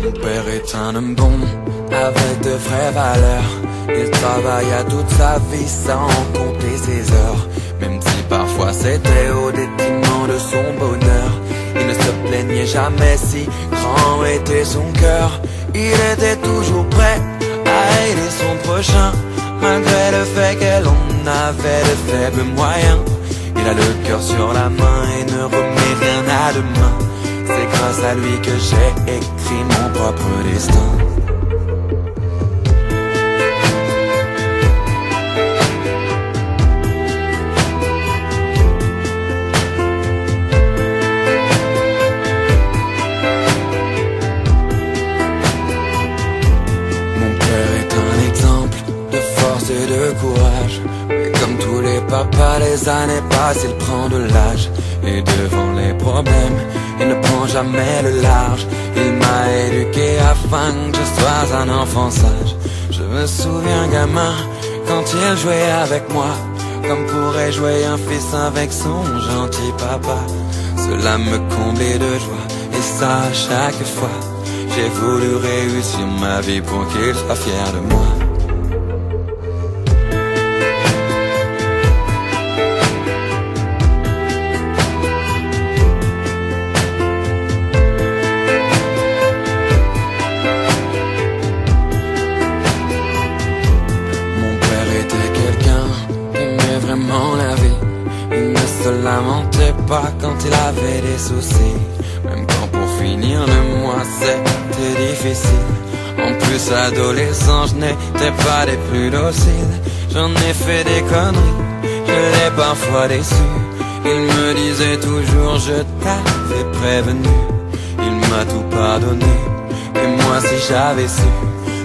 Mon père est un homme bon, avec de vraies valeurs. Il travailla toute sa vie sans compter ses heures. Même si parfois c'était au détriment de son bonheur, il ne se plaignait jamais, si grand était son cœur. Il était toujours prêt à aider son prochain, malgré le fait que l'on avait de faibles moyens. Il a le cœur sur la main et ne remet rien à demain. C'est grâce à lui que j'ai écrit mon propre destin. Et de courage, mais comme tous les papas, les années passent, il prend de l'âge. Et devant les problèmes, il ne prend jamais le large. Il m'a éduqué afin que je sois un enfant sage. Je me souviens gamin, quand il jouait avec moi, comme pourrait jouer un fils avec son gentil papa. Cela me comblait de joie, et ça à chaque fois. J'ai voulu réussir ma vie pour qu'il soit fier de moi. La vie, il ne se lamentait pas quand il avait des soucis, même quand pour finir le mois c'était difficile. En plus adolescent, je n'étais pas des plus dociles. J'en ai fait des conneries, je l'ai parfois déçu. Il me disait toujours je t'avais prévenu. Il m'a tout pardonné, et moi si j'avais su,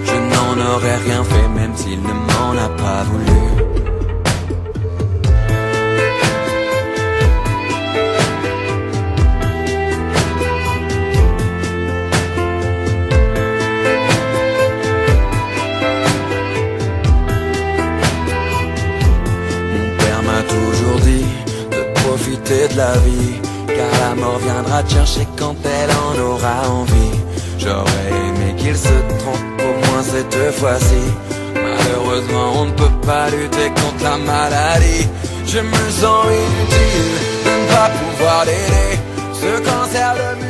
je n'en aurais rien fait, même s'il ne m'en a pas voulu. De la vie, car la mort viendra te chercher quand elle en aura envie. J'aurais aimé qu'il se trompe au moins cette fois-ci. Malheureusement on ne peut pas lutter contre la maladie. Je me sens inutile de ne pas pouvoir l'aider. Ce cancer de